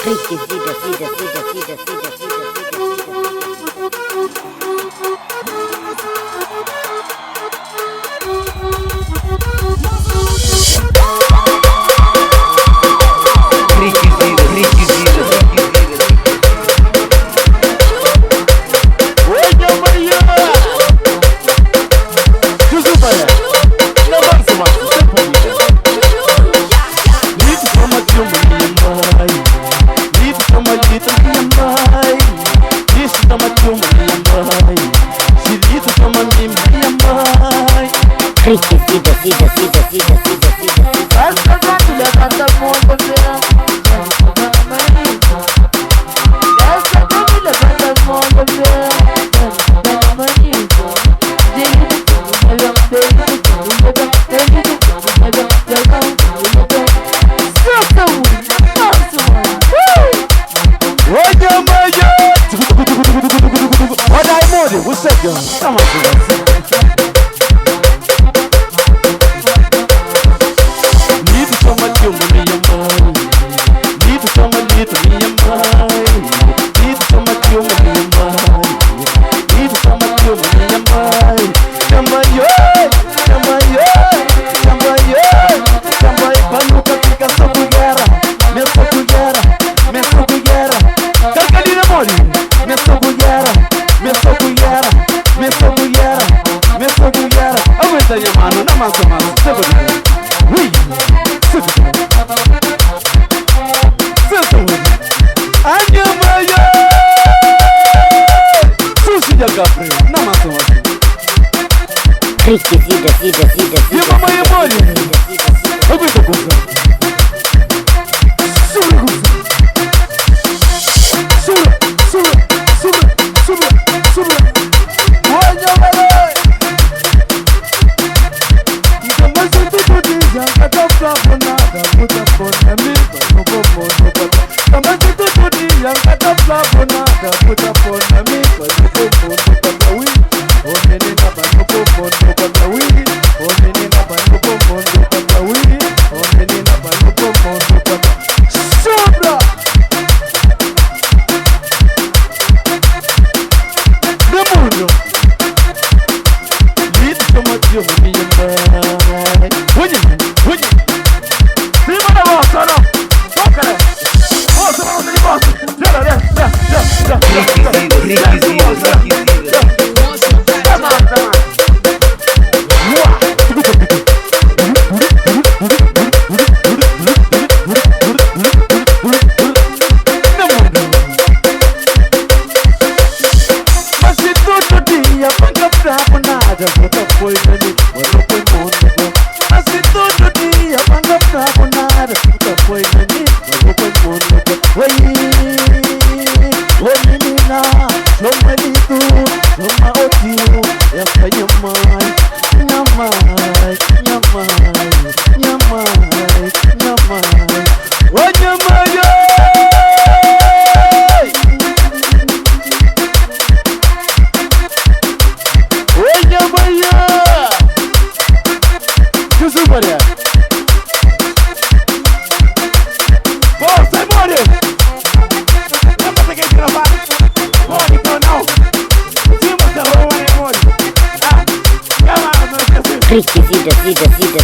Ricky, siga. Ricky, siga. Basta quando levanta a ponta, basta quando levanta a ponta, what's up, y'all? Come on, Ricky, siga. E mamãe é mole? Aguenta, coisa. Sura. Olha, galera. Então, mas eu tô dizendo que tá bravo nada. Puta porra, amiga, não vou botar. Também eu tô dizendo que tá bravo nada. Puta porra, amiga, não vou botar. Oh, menina, vai no povo, no contra Willy. Oh, menina, vai no povo, no contra Willy. Oh, menina, vai no povo, no contra Sobra! Demônio! Lito, toma de uma minha mãe. Rude! Prima da moça, não! Toca, né? Moça, vamos de moça! Ricky. Ricky, siga.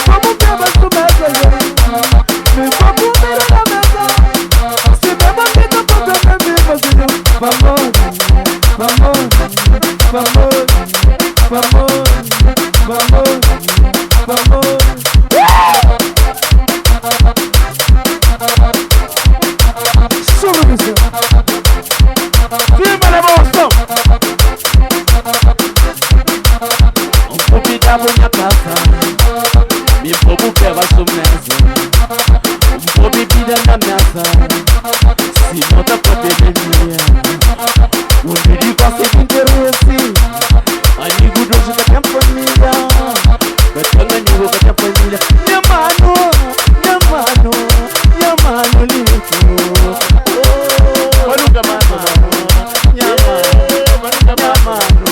vamos ver mais do mesa, me vamos ver na mesa. Se beba vida pra ver minha vida, vamos, vamos, vamos, vamos, vamos, vamos. Solução. Firma na moção. Upita minha casa, me povo pega sumesa. Povo pida na mesa, se nota pandemia. O perigo sem interesse, amigo do jogo da família. Betanga amigo da família. Minha mano, minha mano, minha mano limpo. Mano da mano, minha mano, mano da mano.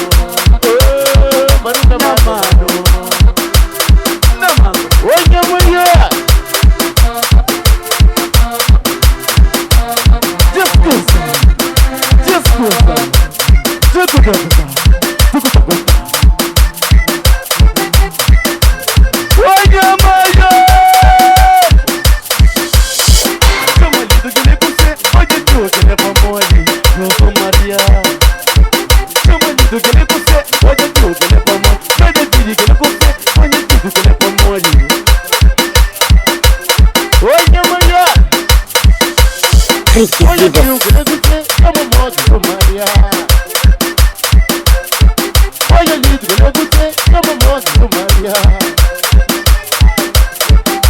Mano da mano, na mano. Oi minha mulher. Desculpa, desculpa, desculpa, desculpa. Oi minha mulher. Chama ali do que nem você, pode tudo que leva mole, não sou Maria. Chama ali do que nem você, pode tudo que leva mole, sai da vida que nem você, pode tudo que leva mole. Oi minha mulher. Ricky Olha Vidas. o que nem você, é uma moto do Maria. Olha ali do que nem você, é uma moto do Maria.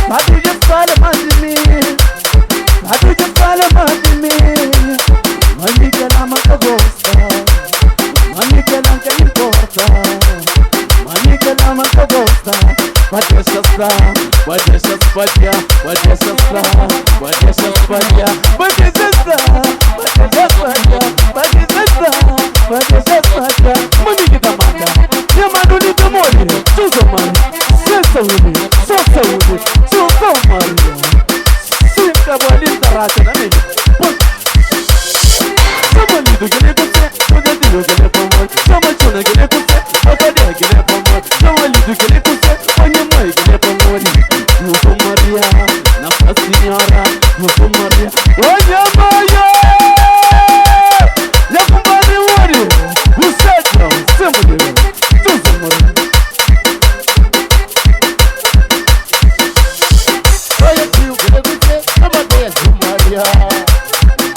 Sabe que fala mais de mim, sabe que fala mais de mim. Mami que ela nunca gosta, mami que ela nunca importa, mami que ela nunca gosta. Vai deixar estar, vai deixar espalhar, vai deixar estar, vai deixar espalhar, vai deixar estar, vai deixar espalhar, vai deixar estar, vai deixar espalhar. Mami que tá mata, minha mano de demônio, tudo mano, sem saúde, só saúde, tudo Maria. Sim, acabou ali da raça na minha. Chama ali do que nem você, pode dizer o que nem pra mãe. Chama chona que nem você, pode dizer que nem pra mãe. Chama ali do que nem você, olha mãe que nem pra mãe. Eu sou Maria, Nossa Senhora, eu sou Maria. Olha Maria, já com Maria Wari, o céu, sempre Deus, tudo Maria. Olha aqui o que nem você, é uma vez Maria.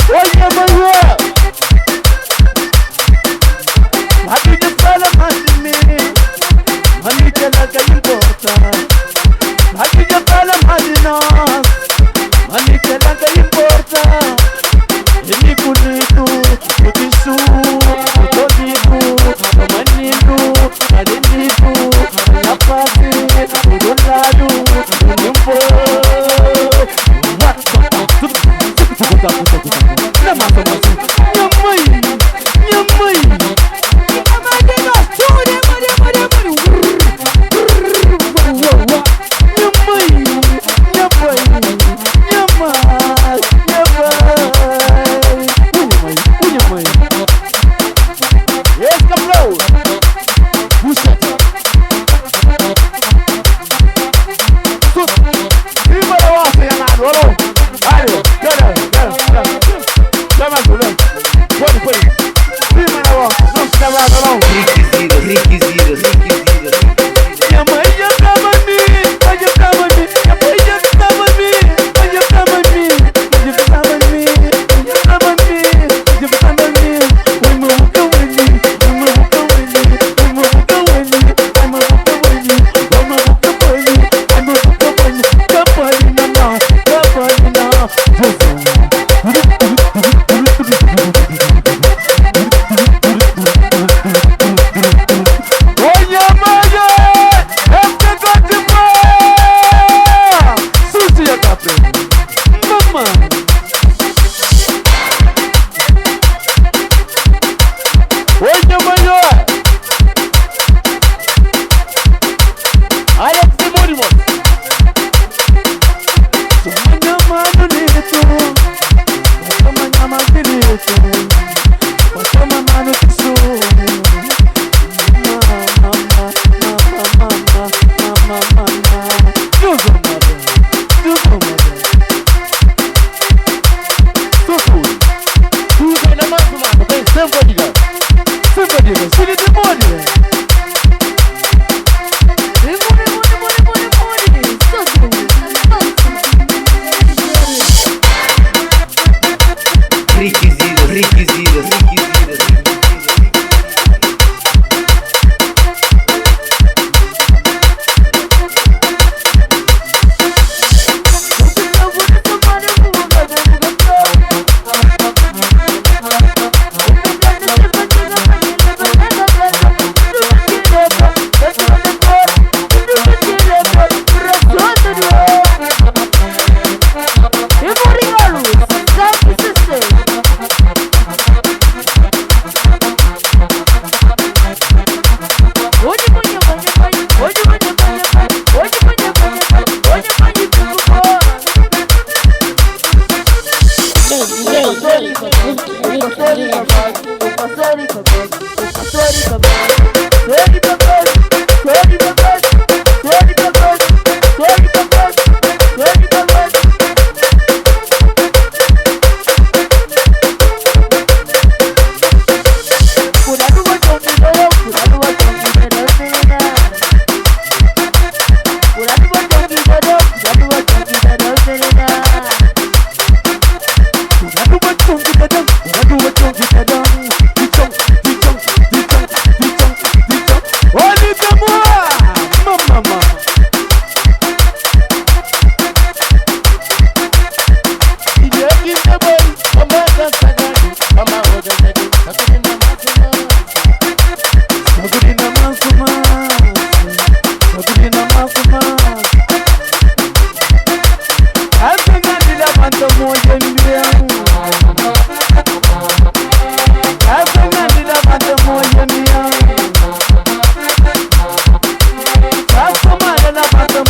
Olha Maria. Mami que fala mais de mim, mami que ela quer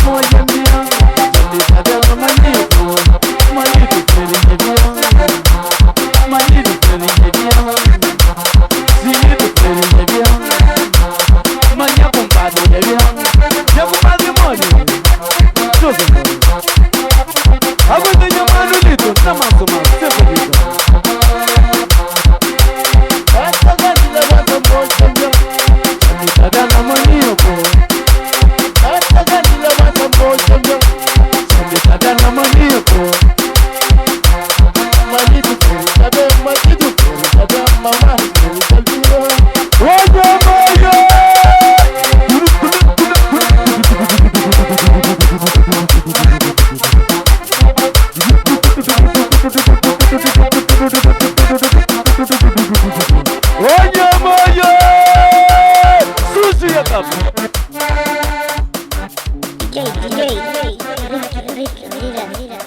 moja mia nitaka manito manito kweli ndio manito kweli ndio zito kweli ndio manya compadre ndio ya compadre moja tozo hapo ndio mano lito kama soma sema lito hata gani la moja ndio nitaka manito hata gani la moja ndio nitaka manito manito sabe manito sabe mama oye moyo oye moyo sushi ya kapu DJ, Rick, mira.